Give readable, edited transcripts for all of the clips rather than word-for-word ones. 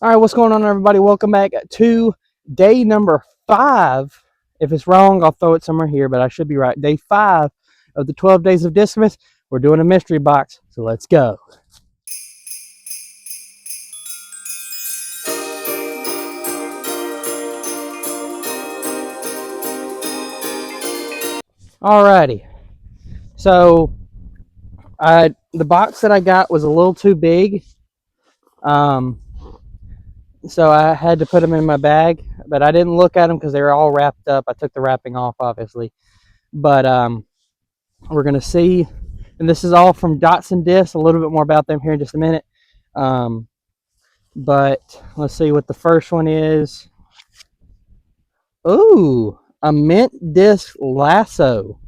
All right, what's going on, everybody? Welcome back to day number 5. If it's wrong, I'll throw it somewhere here, but I should be right. Day 5 of the 12 days of Discmas. We're doing a mystery box, so let's go. Alrighty, so the box that I got was a little too big, so I had to put them in my bag, but I didn't look at them because they were all wrapped up. I took the wrapping off, obviously, but we're gonna see, and this is all from Dots and Discs. A little bit more about them here in just a minute. But let's see what the first one is. Ooh, a mint disc lasso.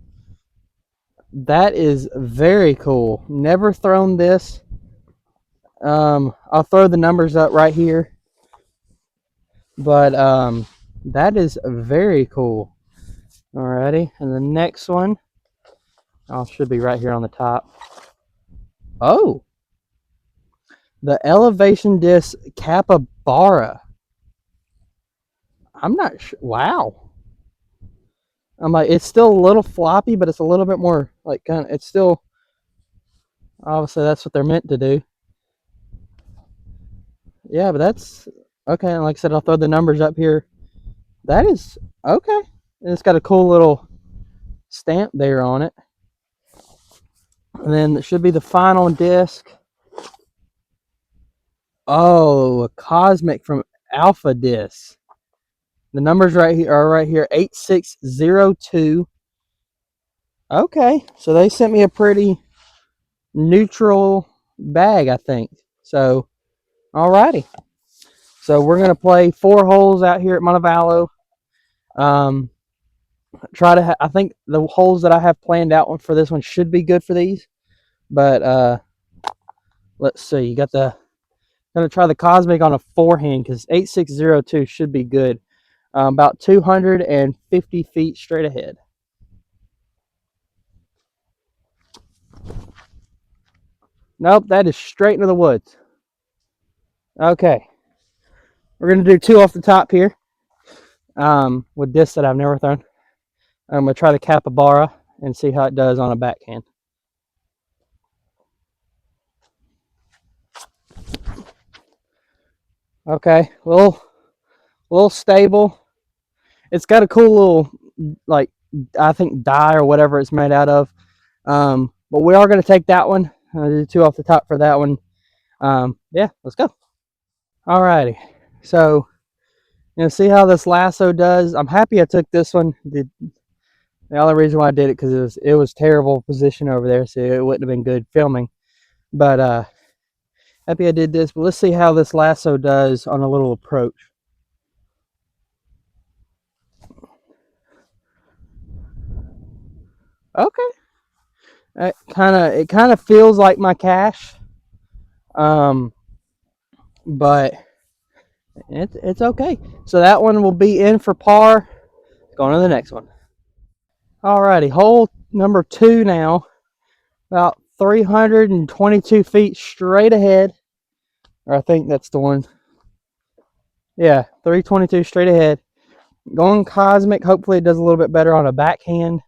That is very cool. Never thrown this. I'll throw the numbers up right here. But that is very cool. Alrighty, and the next one, should be right here on the top. Oh, the elevation disc capybara. I'm not sure. Wow. I'm like, it's still a little floppy, but it's a little bit more like it's still, obviously that's what they're meant to do. Yeah, but that's okay. And like I said, I'll throw the numbers up here. That is okay. And it's got a cool little stamp there on it. And then it should be the final disc. Oh, a cosmic from Alpha Disc. The numbers right here are right here, 8602. Okay, so they sent me a pretty neutral bag, I think. So, alrighty. So we're gonna play 4 holes out here at Montevallo. Try to. I think the holes that I have planned out for this one should be good for these. But let's see. You got the. Gonna try the cosmic on a forehand because 8602 should be good. About 250 feet straight ahead. Nope, that is straight into the woods. Okay, we're gonna do 2 off the top here. With discs that I've never thrown. I'm gonna try the capybara and see how it does on a backhand. Okay, a little stable. It's got a cool little, like, I think dye or whatever it's made out of. But we are going to take that one. I'll do 2 off the top for that one. Yeah, let's go. Alrighty. So, see how this lasso does. I'm happy I took this one. The only reason why I did it because it was terrible position over there, so it wouldn't have been good filming. But happy I did this. But let's see how this lasso does on a little approach. Okay. It kind of feels like my cash, but it's okay. So that one will be in for par. Going to the next one. Alrighty, hole number 2 now. About 322 feet straight ahead. Or I think that's the one. Yeah, 322 straight ahead. Going cosmic. Hopefully it does a little bit better on a backhand.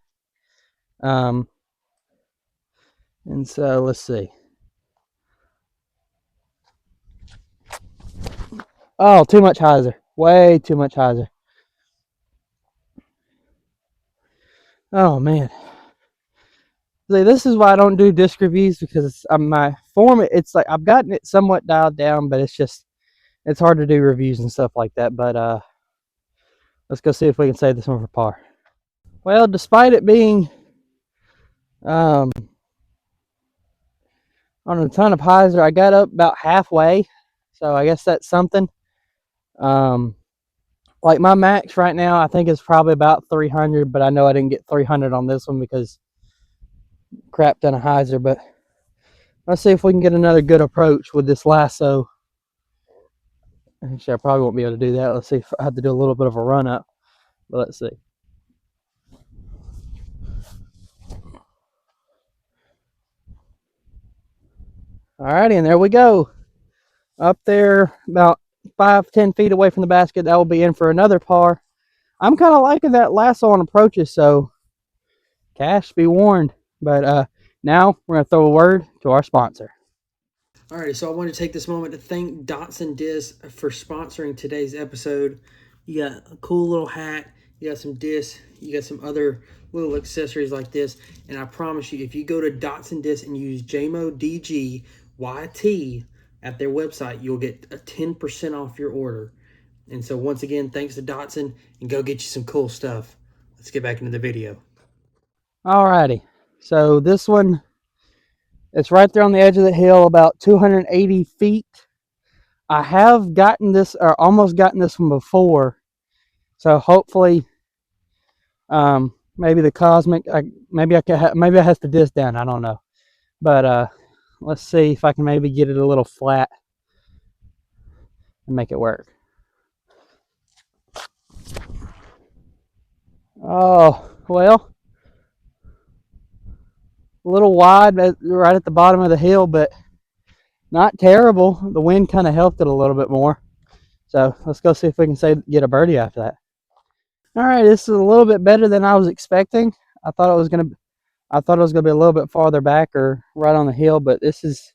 And so let's see. Oh, too much hyzer. Way too much hyzer. Oh man. See, this is why I don't do disc reviews because my form. It's like I've gotten it somewhat dialed down, but it's hard to do reviews and stuff like that. But let's go see if we can save this one for par. Well, despite it being on a ton of hyzer, I got up about halfway, so I guess that's something. Like my max right now, I think is probably about 300, but I know I didn't get 300 on this one because crap ton of hyzer. But let's see if we can get another good approach with this lasso. Actually, I probably won't be able to do that. Let's see if I have to do a little bit of a run up, but let's see. Alrighty, and there we go. Up there about 5-10 feet away from the basket, that will be in for another par. I'm kind of liking that lasso on approaches, so Cash be warned. But now we're going to throw a word to our sponsor. Alrighty, so I want to take this moment to thank Dotson Disc for sponsoring today's episode. You got a cool little hat, you got some discs, you got some other little accessories like this, and I promise you, if you go to Dotson Disc and use JMODGYT at their website, you'll get a 10% off your order. And so once again, thanks to Dotson, and go get you some cool stuff. Let's get back into the video. Alrighty, so this one, it's right there on the edge of the hill, about 280 feet. I have gotten this, or almost gotten this one before, so hopefully, maybe the cosmic, maybe I have to disc down. I don't know, but let's see if I can maybe get it a little flat and make it work. Oh well, a little wide right at the bottom of the hill, but not terrible. The wind kind of helped it a little bit more. So let's go see if we can get a birdie after that. All right, this is a little bit better than I was expecting. I thought it was gonna be a little bit farther back or right on the hill, but this is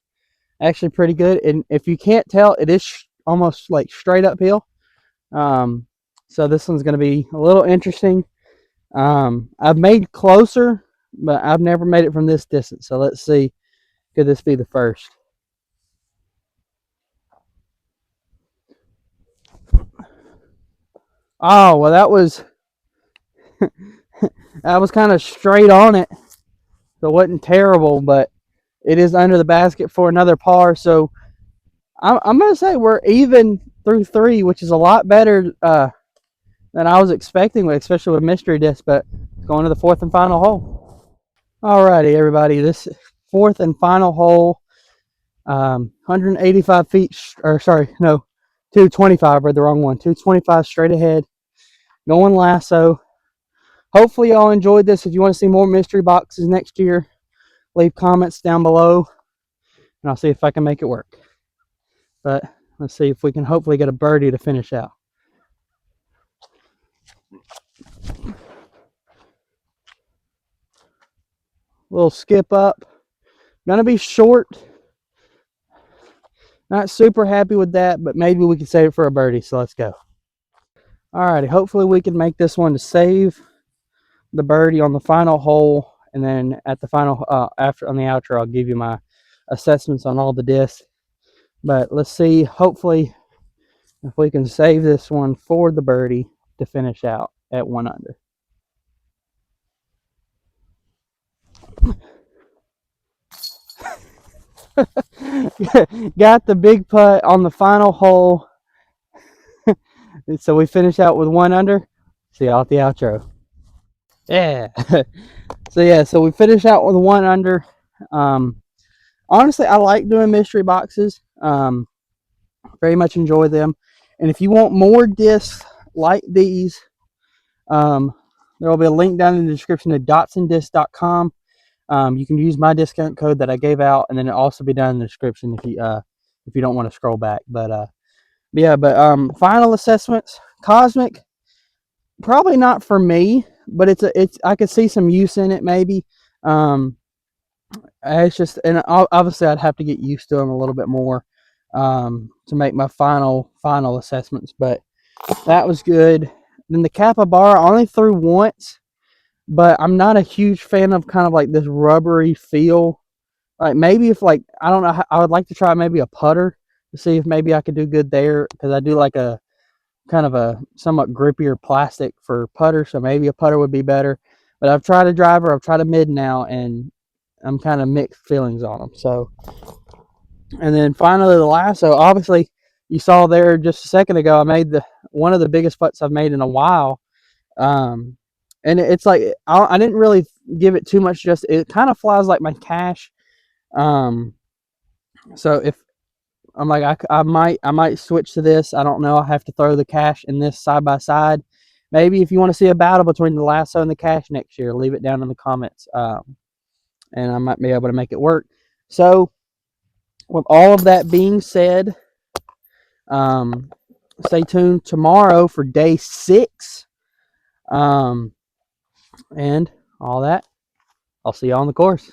actually pretty good. And if you can't tell, it is almost like straight uphill. So this one's gonna be a little interesting. I've made closer, but I've never made it from this distance. So let's see, could this be the first? Oh, well, that was kind of straight on it, so it wasn't terrible, but it is under the basket for another par. So I'm going to say we're even through 3, which is a lot better than I was expecting, especially with mystery disc. But going to the 4th and final hole. Alrighty, everybody, this 4th and final hole, 185 feet, or sorry, no, 225, or the wrong one, 225 straight ahead, going lasso. Hopefully y'all enjoyed this. If you want to see more mystery boxes next year, leave comments down below, and I'll see if I can make it work. But let's see if we can hopefully get a birdie to finish out. Little skip up. Gonna be short. Not super happy with that, but maybe we can save it for a birdie, so let's go. Alrighty, hopefully we can make this one to save the birdie on the final hole, and then at the final, after on the outro, I'll give you my assessments on all the discs. But let's see, hopefully, if we can save this one for the birdie to finish out at 1 under. Got the big putt on the final hole. So we finish out with 1 under. See y'all at the outro. Yeah. So we finish out with 1 under. Honestly, I like doing mystery boxes. Very much enjoy them. And if you want more discs like these, there will be a link down in the description to dotsondisc.com. You can use my discount code that I gave out, and then it'll also be down in the description if you don't want to scroll back. But final assessments, Cosmic, probably not for me, but it's I could see some use in it maybe. It's just, and obviously I'd have to get used to them a little bit more to make my final assessments. But that was good. Then the Capybara I only threw once, but I'm not a huge fan of kind of like this rubbery feel. Like maybe if I don't know, I would like to try maybe a putter to see if maybe I could do good there, because I do like a kind of a somewhat grippier plastic for putter, so maybe a putter would be better. But I've tried a driver, I've tried a mid now, and I'm kind of mixed feelings on them. So, and then finally the lasso. Obviously, you saw there just a second ago, I made one of the biggest putts I've made in a while. And it's like I didn't really give it too much. Just it kind of flies like my cash. So if I'm like I might switch to this. I don't know. I have to throw the cash in this side by side. Maybe if you want to see a battle between the lasso and the cash next year, leave it down in the comments. And I might be able to make it work. So with all of that being said, stay tuned tomorrow for day 6. And all that. I'll see you on the course.